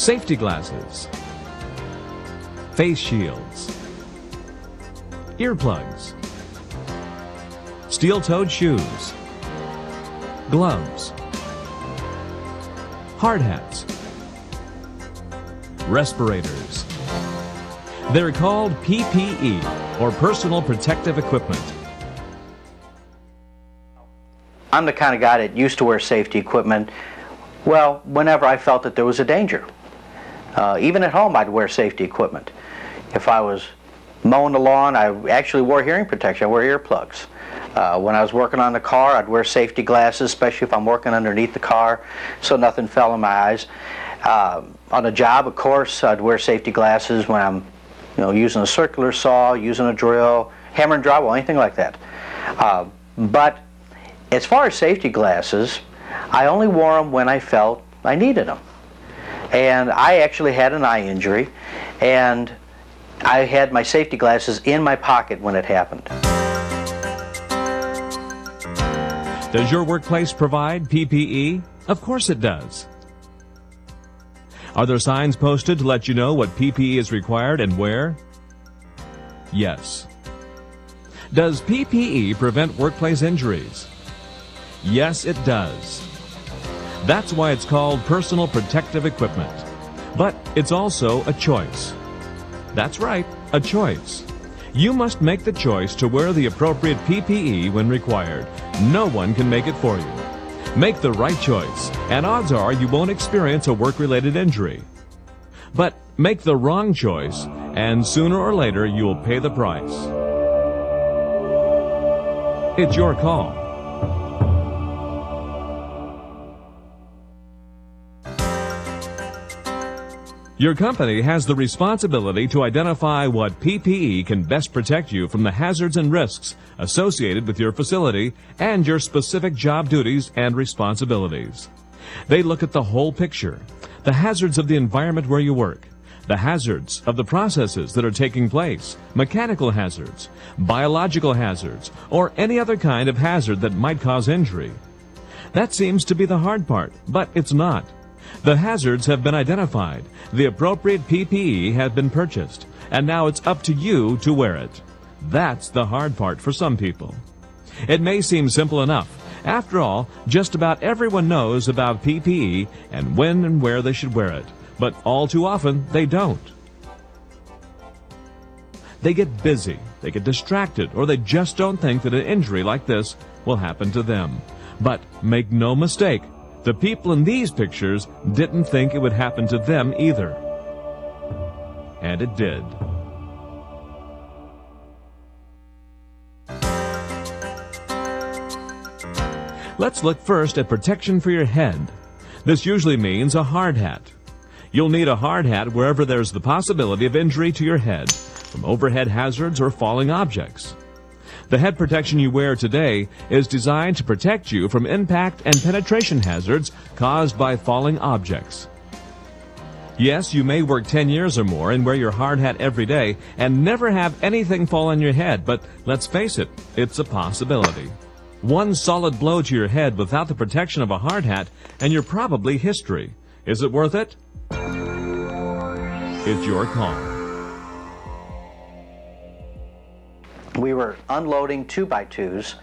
safety glasses, face shields, earplugs, steel-toed shoes, gloves, hard hats, respirators. They're called PPE, or personal protective equipment. I'm the kind of guy that used to wear safety equipment, well, whenever I felt that there was a danger. Even at home, I'd wear safety equipment. If I was mowing the lawn, I actually wore hearing protection. I wore earplugs. When I was working on the car, I'd wear safety glasses, especially if I'm working underneath the car, so nothing fell in my eyes. On a job, of course, I'd wear safety glasses when I'm, using a circular saw, using a drill, hammer and drywall, anything like that. But as far as safety glasses, I only wore them when I felt I needed them. And I actually had an eye injury, and I had my safety glasses in my pocket when it happened. Does your workplace provide PPE? Of course it does. Are there signs posted to let you know what PPE is required and where? Yes. Does PPE prevent workplace injuries? Yes, it does. That's why it's called personal protective equipment. But it's also a choice. That's right, a choice. You must make the choice to wear the appropriate PPE when required. No one can make it for you. Make the right choice, and odds are you won't experience a work-related injury. But make the wrong choice, and sooner or later you'll pay the price. It's your call. Your company has the responsibility to identify what PPE can best protect you from the hazards and risks associated with your facility and your specific job duties and responsibilities. They look at the whole picture, the hazards of the environment where you work, the hazards of the processes that are taking place, mechanical hazards, biological hazards, or any other kind of hazard that might cause injury. That seems to be the hard part, but it's not. The hazards have been identified, the appropriate PPE has been purchased, and now it's up to you to wear it. That's the hard part for some people. It may seem simple enough. After all, just about everyone knows about PPE and when and where they should wear it, but all too often they don't. They get busy, they get distracted, or they just don't think that an injury like this will happen to them. But make no mistake, the people in these pictures didn't think it would happen to them either. And it did. Let's look first at protection for your head. This usually means a hard hat. You'll need a hard hat wherever there's the possibility of injury to your head, from overhead hazards or falling objects. The head protection you wear today is designed to protect you from impact and penetration hazards caused by falling objects. Yes, you may work 10 years or more and wear your hard hat every day and never have anything fall on your head, but let's face it, it's a possibility. One solid blow to your head without the protection of a hard hat and you're probably history. Is it worth it? It's your call. We were unloading 2x2s.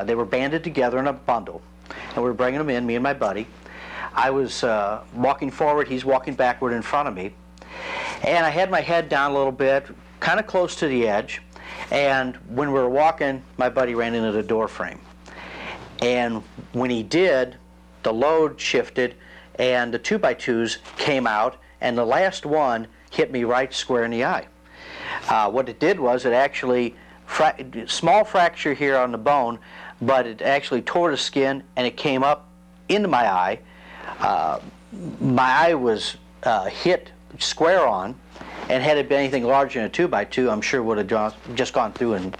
They were banded together in a bundle, and we were bringing them in, me and my buddy. I was walking forward, he's walking backward in front of me, and I had my head down a little bit, kind of close to the edge, and when we were walking, my buddy ran into the door frame. And when he did, the load shifted, and the 2x2s came out, and the last one hit me right square in the eye. What it did was it actually small fracture here on the bone, but it actually tore the skin and it came up into my eye. My eye was hit square on, and had it been anything larger than a 2x2, I'm sure would have just gone through and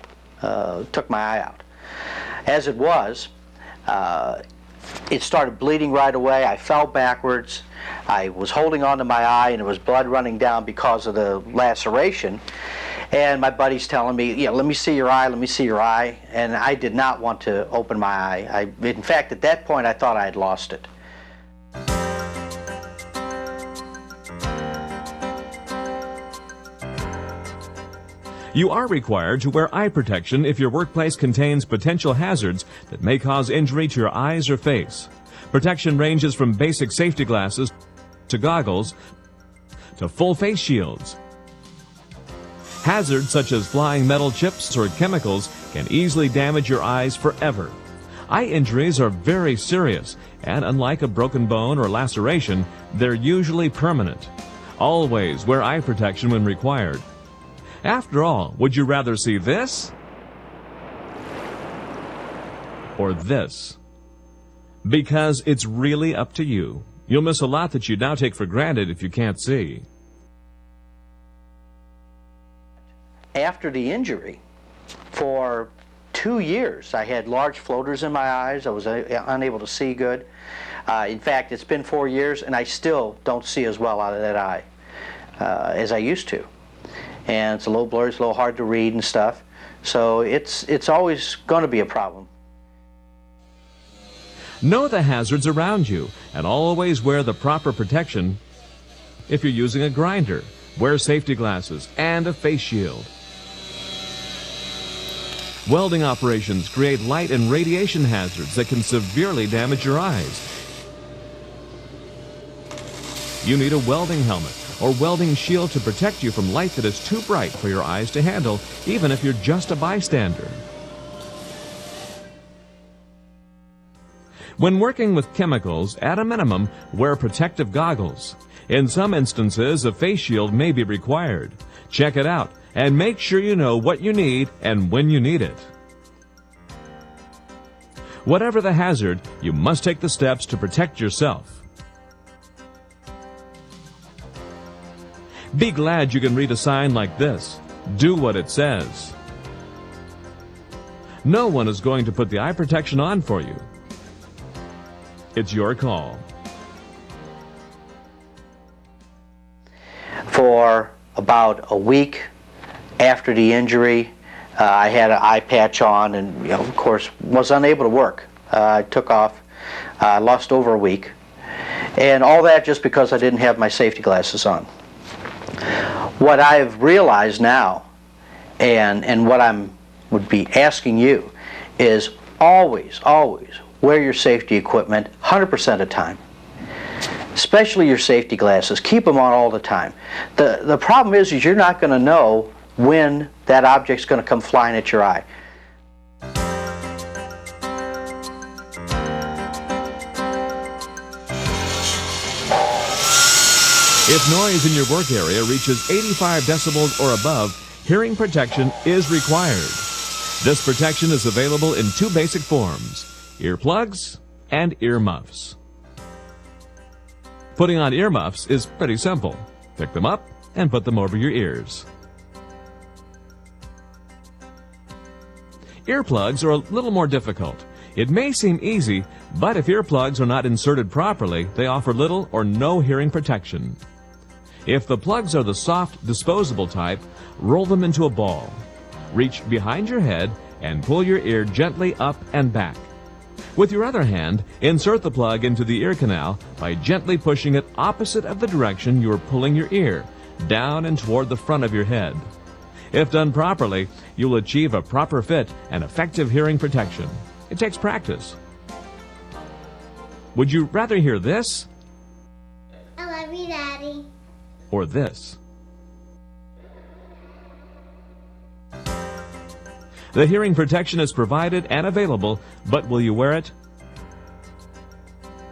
took my eye out. As it was, it started bleeding right away. I fell backwards. I was holding on to my eye, and there was blood running down because of the laceration. And my buddy's telling me, yeah, let me see your eye, let me see your eye. And I did not want to open my eye. In fact, at that point, I thought I had lost it. You are required to wear eye protection if your workplace contains potential hazards that may cause injury to your eyes or face. Protection ranges from basic safety glasses to goggles to full face shields. Hazards such as flying metal chips or chemicals can easily damage your eyes forever. Eye injuries are very serious, and unlike a broken bone or laceration, they're usually permanent. Always wear eye protection when required. After all, would you rather see this or this? Because it's really up to you. You'll miss a lot that you now take for granted if you can't see. After the injury, for 2 years, I had large floaters in my eyes. I was unable to see good. In fact, it's been 4 years, and I still don't see as well out of that eye as I used to. And it's a little blurry, it's a little hard to read and stuff. So it's always going to be a problem. Know the hazards around you, and always wear the proper protection. If you're using a grinder, wear safety glasses and a face shield. Welding operations create light and radiation hazards that can severely damage your eyes. You need a welding helmet or welding shield to protect you from light that is too bright for your eyes to handle, even if you're just a bystander. When working with chemicals, at a minimum, wear protective goggles. In some instances, a face shield may be required. Check it out and make sure you know what you need and when you need it. Whatever the hazard, you must take the steps to protect yourself. Be glad you can read a sign like this. Do what it says. No one is going to put the eye protection on for you. It's your call. For about a week after the injury, I had an eye patch on and, of course, was unable to work. I took off, lost over a week, and all that just because I didn't have my safety glasses on. What I've realized now, and what I would be asking you, is always wear your safety equipment 100% of the time. Especially your safety glasses. Keep them on all the time. The problem is you're not going to know when that object's going to come flying at your eye. If noise in your work area reaches 85 decibels or above, hearing protection is required. This protection is available in two basic forms: earplugs and earmuffs. Putting on earmuffs is pretty simple. Pick them up and put them over your ears. Earplugs are a little more difficult. It may seem easy, but if earplugs are not inserted properly, they offer little or no hearing protection. If the plugs are the soft, disposable type, roll them into a ball. Reach behind your head and pull your ear gently up and back. With your other hand, insert the plug into the ear canal by gently pushing it opposite of the direction you are pulling your ear, down and toward the front of your head. If done properly, you'll achieve a proper fit and effective hearing protection. It takes practice. Would you rather hear this? I love you, Daddy. Or this? The hearing protection is provided and available, but will you wear it?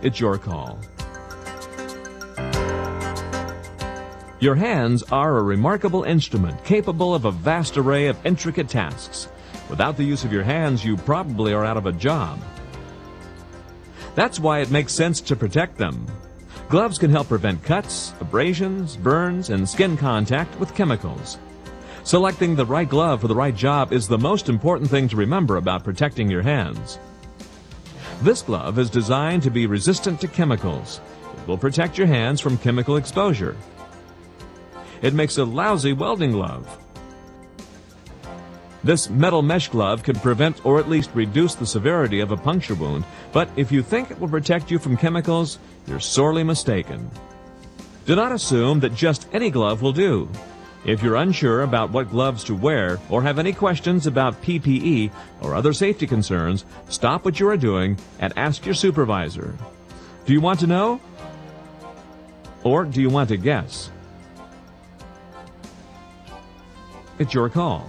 It's your call. Your hands are a remarkable instrument capable of a vast array of intricate tasks. Without the use of your hands, you probably are out of a job. That's why it makes sense to protect them. Gloves can help prevent cuts, abrasions, burns, and skin contact with chemicals. Selecting the right glove for the right job is the most important thing to remember about protecting your hands. This glove is designed to be resistant to chemicals. It will protect your hands from chemical exposure. It makes a lousy welding glove. This metal mesh glove can prevent or at least reduce the severity of a puncture wound, but if you think it will protect you from chemicals, you're sorely mistaken. Do not assume that just any glove will do. If you're unsure about what gloves to wear or have any questions about PPE or other safety concerns, stop what you are doing and ask your supervisor. Do you want to know? Or do you want to guess? It's your call.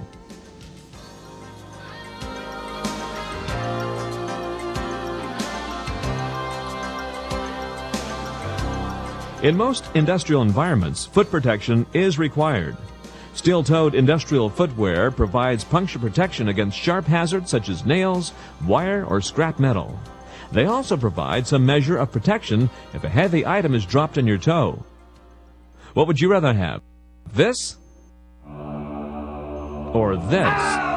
In most industrial environments, foot protection is required. Steel-toed industrial footwear provides puncture protection against sharp hazards such as nails, wire, or scrap metal. They also provide some measure of protection if a heavy item is dropped on your toe. What would you rather have? This? Or this?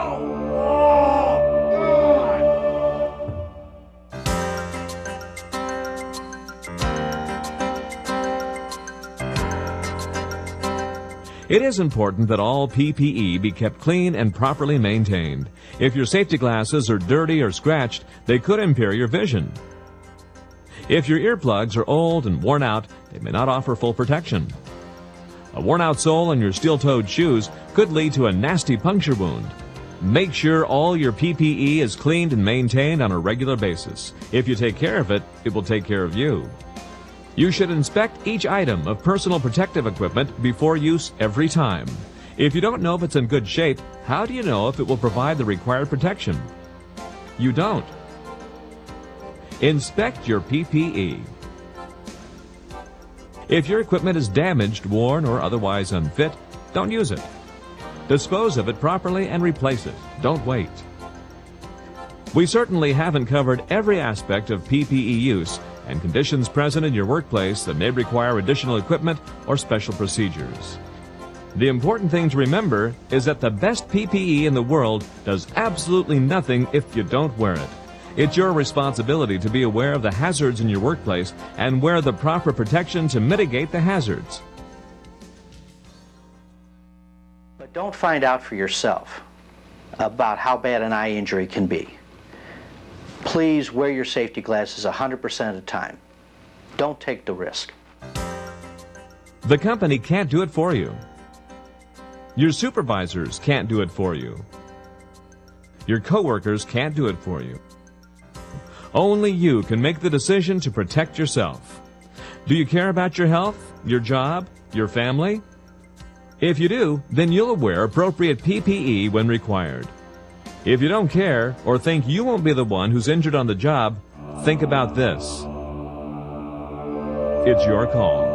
It is important that all PPE be kept clean and properly maintained. If your safety glasses are dirty or scratched, they could impair your vision. If your earplugs are old and worn out, they may not offer full protection. A worn-out sole on your steel-toed shoes could lead to a nasty puncture wound. Make sure all your PPE is cleaned and maintained on a regular basis. If you take care of it, it will take care of you. You should inspect each item of personal protective equipment before use every time. If you don't know if it's in good shape, how do you know if it will provide the required protection? You don't. Inspect your PPE. If your equipment is damaged, worn, or otherwise unfit, don't use it. Dispose of it properly and replace it. Don't wait. We certainly haven't covered every aspect of PPE use and conditions present in your workplace that may require additional equipment or special procedures. The important thing to remember is that the best PPE in the world does absolutely nothing if you don't wear it. It's your responsibility to be aware of the hazards in your workplace and wear the proper protection to mitigate the hazards. But don't find out for yourself about how bad an eye injury can be. Please wear your safety glasses 100% of the time. Don't take the risk. The company can't do it for you. Your supervisors can't do it for you. Your coworkers can't do it for you. Only you can make the decision to protect yourself. Do you care about your health, your job, your family? If you do, then you'll wear appropriate PPE when required. If you don't care or think you won't be the one who's injured on the job, think about this. It's your call.